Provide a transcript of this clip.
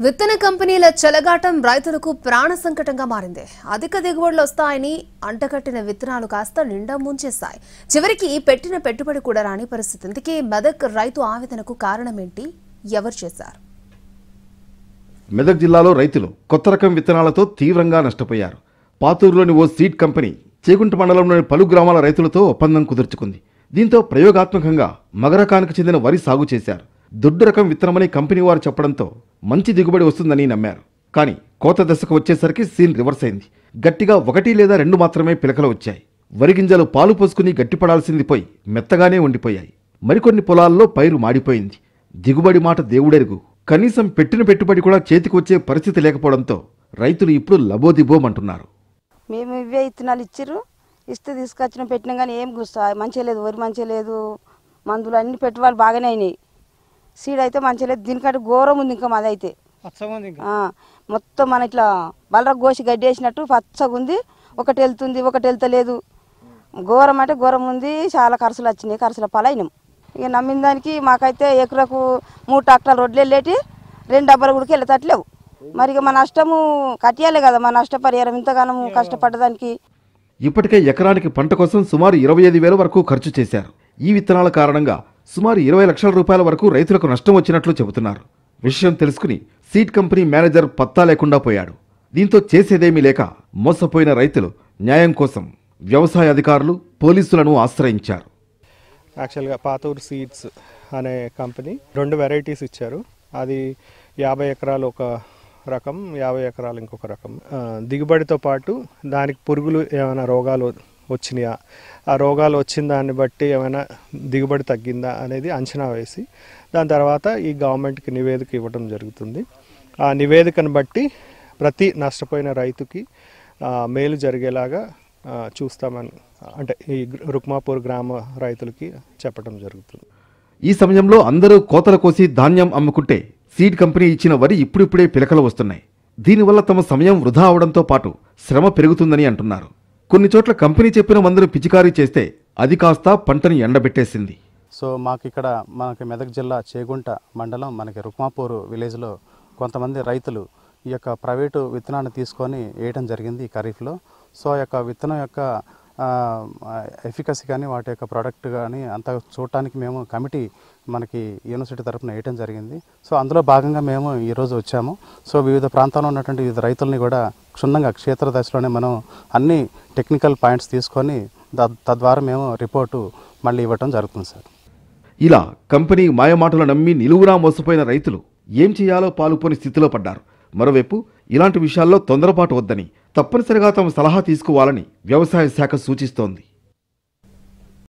విత్తన కంపెనీల చెలగాటం రైతులకు ప్రాణ సంకటంగా మారింది. అధిక దిగుబడులు వస్తాయని అంటకట్టిన విత్తనాలు కాస్త నిండా ముంచేశాయి. చివరికి పెట్టిన పెట్టుబడి కూడా రాని పరిస్థితి. ఇందుకే మెదక్ రైతు ఆవేదనకు కారణమేంటి, ఎవరు చేశారు? మెదక్ జిల్లాలో రైతులు కొత్త రకం విత్తనాలతో తీవ్రంగా నష్టపోయారు. పాతూరులోని ఓ సీడ్ కంపెనీ చేగుంట మండలంలోని పలు గ్రామాల రైతులతో ఒప్పందం కుదుర్చుకుంది. దీంతో ప్రయోగాత్మకంగా మగరకానికి చెందిన వరి సాగు చేశారు. దొడ్డు రకం విత్తనమని కంపెనీ వారు చెప్పడంతో మంచి దిగుబడి వస్తుందని నమ్మారు. కానీ కోత దశకు వచ్చేసరికి సీన్ రివర్స్ అయింది. గట్టిగా 1 లేదా 2 మాత్రమే పిలకలు వచ్చాయి. వరి గింజలు పాలు పోసుకుని గట్టిపడాల్సింది పోయి మెత్తగానే ఉండిపోయాయి. మరికొన్ని పొలాల్లో పైరు మాడిపోయింది. దిగుబడి మాట దేవుడెరుగు. కనీసం పెట్టిన పెట్టుబడి కూడా చేతికి వచ్చే పరిస్థితి లేకపోవడంతో రైతులు ఇప్పుడు లబోదిబోమంటున్నారు. మేము ఇవే విత్తనాలు ఇస్తే తీసుకొచ్చిన పెట్టినా కానీ ఏం గుస్తా మంచిగా లేదు. వరి మంచిగా లేదు. మందులు అన్ని పెట్టుబడులు బాగానే అయినాయి. సీడ్ అయితే మంచిగా లేదు. దీనికంటే ఘోరం ఉంది. ఇంకా మాది అయితే మొత్తం మన ఇట్లా బలర గోసి గడ్డి వేసినట్టు పచ్చగా ఉంది. ఒకటి వెళ్తుంది, ఒకటి వెళ్తలేదు. ఘోరం అంటే ఘోరం ఉంది. చాలా ఖర్చులు వచ్చినాయి. ఖర్చుల పాలైనాం. ఇక నమ్మిన దానికి మాకైతే ఎకరకు 3 ట్రాక్టర్లు రోడ్లు వెళ్ళేటి 2 డబ్బాలు కూడా వెళ్ళేటట్లేవు. మరి ఇక మా నష్టము కట్టియాలే కదా. మా నష్టపరిహారం ఇంతగానో కష్టపడ్డదానికి. ఇప్పటికే ఎకరానికి పంట కోసం సుమారు 25,000 వరకు ఖర్చు చేశారు. ఈ విత్తనాల కారణంగా సుమారు 20 లక్షల రూపాయల వరకు రైతులకు నష్టం వచ్చినట్లు చెబుతున్నారు. విషయం తెలుసుకుని సీడ్ కంపెనీ మేనేజర్ పత్తా లేకుండా పోయాడు. దీంతో చేసేదేమీ లేక మోసపోయిన రైతులు న్యాయం కోసం వ్యవసాయ అధికారులు, పోలీసులను ఆశ్రయించారు. యాక్చువల్గా పాతూరు సీడ్స్ అనే కంపెనీ 2 వెరైటీస్ ఇచ్చారు. అది 50 ఎకరాలు ఒక రకం, 50 ఎకరాలు ఇంకొక రకం. దిగుబడితో పాటు దానికి పురుగులు ఏమైనా రోగాలు వచ్చినాయా, ఆ రోగాలు వచ్చిన దాన్ని బట్టి ఏమైనా దిగుబడి తగ్గిందా అనేది అంచనా వేసి దాని తర్వాత ఈ గవర్నమెంట్కి నివేదిక ఇవ్వడం జరుగుతుంది. ఆ నివేదికను బట్టి ప్రతి నష్టపోయిన రైతుకి మేలు జరిగేలాగా చూస్తామని అంటే ఈ రుక్మాపూర్ గ్రామ రైతులకి చెప్పడం జరుగుతుంది. ఈ సమయంలో అందరూ కోతల కోసి ధాన్యం అమ్ముకుంటే సీడ్ కంపెనీ ఇచ్చిన వరి ఇప్పుడిప్పుడే పిలకలు వస్తున్నాయి. దీనివల్ల తమ సమయం వృధా అవడంతో పాటు శ్రమ పెరుగుతుందని అంటున్నారు. కొన్ని చోట్ల కంపెనీ చెప్పిన మందులు పిచికారీ చేస్తే అది కాస్త పంటని ఎండబెట్టేసింది. సో మనకి మెదక్ జిల్లా చేగుంట మండలం మనకి రుక్మాపూర్ విలేజ్లో కొంతమంది రైతులు ఈ యొక్క ప్రైవేటు విత్తనాన్ని తీసుకొని వేయడం జరిగింది ఈ ఖరీఫ్లో. సో ఆ యొక్క విత్తనం యొక్క ఎఫికసీ కానీ వాటి యొక్క ప్రోడక్ట్ కానీ అంతా చూడటానికి మేము కమిటీ మనకి యూనివర్సిటీ తరఫున వేయడం జరిగింది. సో అందులో భాగంగా మేము ఈరోజు వచ్చాము. సో వివిధ ప్రాంతాల్లో ఉన్నటువంటి వివిధ రైతుల్ని కూడా క్షుణ్ణంగా క్షేత్ర దశలోనే మనం అన్ని టెక్నికల్ పాయింట్స్ తీసుకొని తద్వారా మేము రిపోర్టు మళ్ళీ ఇవ్వటం జరుగుతుంది సార్. ఇలా కంపెనీ మాయమాటలు నమ్మి నిలువునా మోసపోయిన రైతులు ఏం చేయాలో పాలుపోని స్థితిలో పడ్డారు. మరోవైపు ఇలాంటి విషయాల్లో తొందరపాటు వద్దని, తప్పనిసరిగా తమ సలహా తీసుకోవాలని వ్యవసాయ శాఖ సూచిస్తోంది.